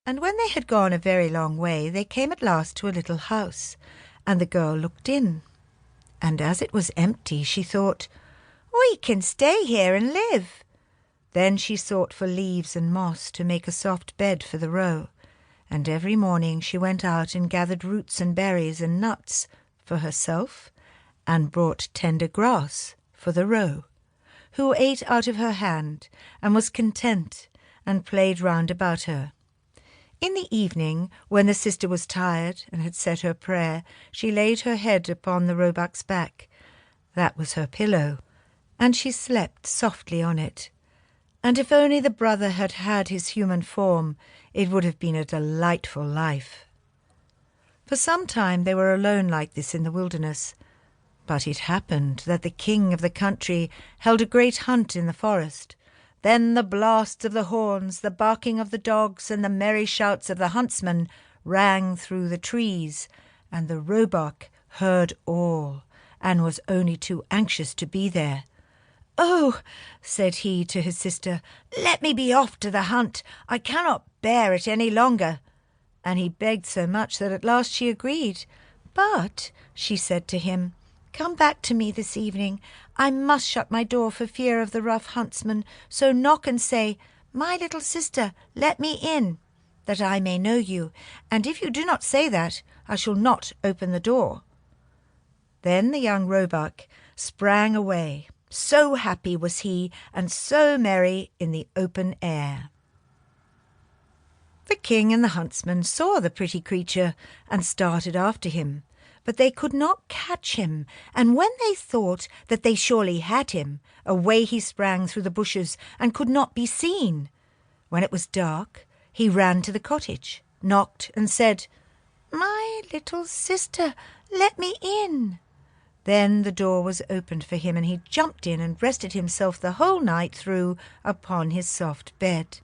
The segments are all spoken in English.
And when they had gone a very long way, they came at last to a little house, and the girl looked in. And as it was empty, she thought, "We can stay here and live." Then she sought for leaves and moss to make a soft bed for the roe, and every morning she went out and gathered roots and berries and nuts for herself, and brought tender grass for the roe, who ate out of her hand and was content and played round about her. In the evening, when the sister was tired and had said her prayer, she laid her head upon the roebuck's back. That was her pillow, and she slept softly on it. And if only the brother had had his human form, it would have been a delightful life. For some time they were alone like this in the wilderness. But it happened that the king of the country held a great hunt in the forest. Then the blasts of the horns, the barking of the dogs, and the merry shouts of the huntsmen rang through the trees, and the roebuck heard all, and was only too anxious to be there. "Oh," said he to his sister, "let me be off to the hunt. I cannot bear it any longer." And he begged so much that at last she agreed. "But," she said to him, "come back to me this evening. I must shut my door for fear of the rough huntsman, so knock and say, 'My little sister, let me in,' that I may know you, and if you do not say that, I shall not open the door." Then the young roebuck sprang away. So happy was he, and so merry in the open air. The king and the huntsman saw the pretty creature and started after him, but they could not catch him, and when they thought that they surely had him, away he sprang through the bushes and could not be seen. When it was dark, he ran to the cottage, knocked and said, "My little sister, let me in." Then the door was opened for him, and he jumped in and rested himself the whole night through upon his soft bed.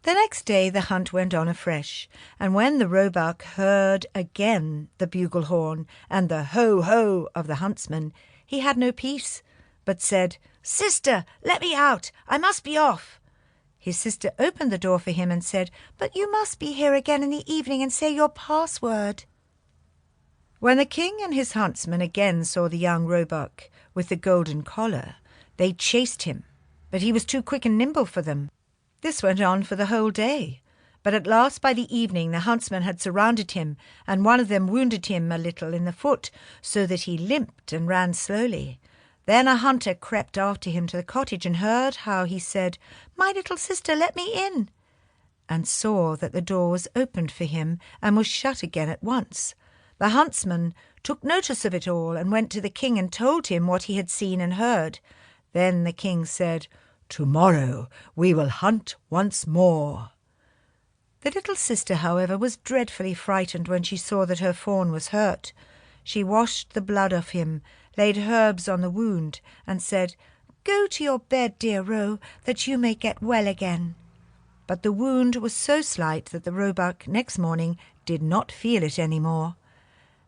The next day the hunt went on afresh, and when the roebuck heard again the bugle horn and the ho-ho of the huntsman, he had no peace, but said, "Sister, let me out, I must be off." His sister opened the door for him and said, "But you must be here again in the evening and say your password." When the king and his huntsman again saw the young roebuck with the golden collar, they chased him, but he was too quick and nimble for them. This went on for the whole day, but at last by the evening the huntsmen had surrounded him, and one of them wounded him a little in the foot, so that he limped and ran slowly. Then a hunter crept after him to the cottage and heard how he said, "My little sister, let me in," and saw that the door was opened for him and was shut again at once. The huntsman took notice of it all and went to the king and told him what he had seen and heard. Then the king said, "Tomorrow we will hunt once more." The little sister, however, was dreadfully frightened when she saw that her fawn was hurt. She washed the blood off him, laid herbs on the wound, and said, "Go to your bed, dear roe, that you may get well again." But the wound was so slight that the roebuck next morning did not feel it any more.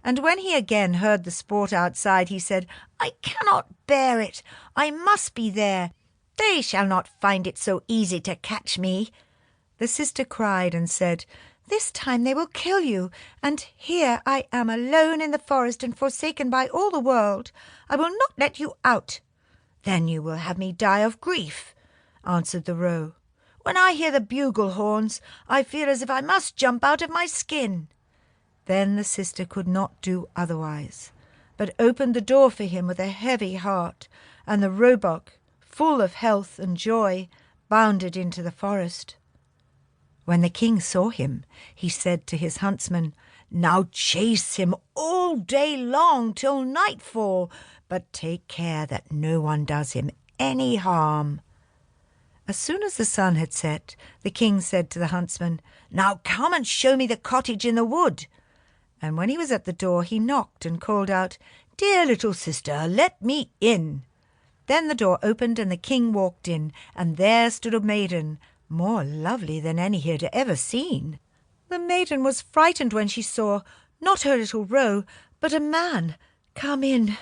And when he again heard the sport outside, he said, "I cannot bear it. I must be there. They shall not find it so easy to catch me." The sister cried and said, "This time they will kill you, and here I am alone in the forest and forsaken by all the world. I will not let you out." "Then you will have me die of grief," answered the roe. "When I hear the bugle horns, I feel as if I must jump out of my skin." Then the sister could not do otherwise, but opened the door for him with a heavy heart, and the roebuck, full of health and joy, bounded into the forest. When the king saw him, he said to his huntsman, "Now chase him all day long till nightfall, but take care that no one does him any harm." As soon as the sun had set, the king said to the huntsman, "Now come and show me the cottage in the wood." And when he was at the door, he knocked and called out, "Dear little sister, let me in." Then the door opened and the king walked in, and there stood a maiden, more lovely than any he had ever seen. The maiden was frightened when she saw, not her little roe, but a man come in.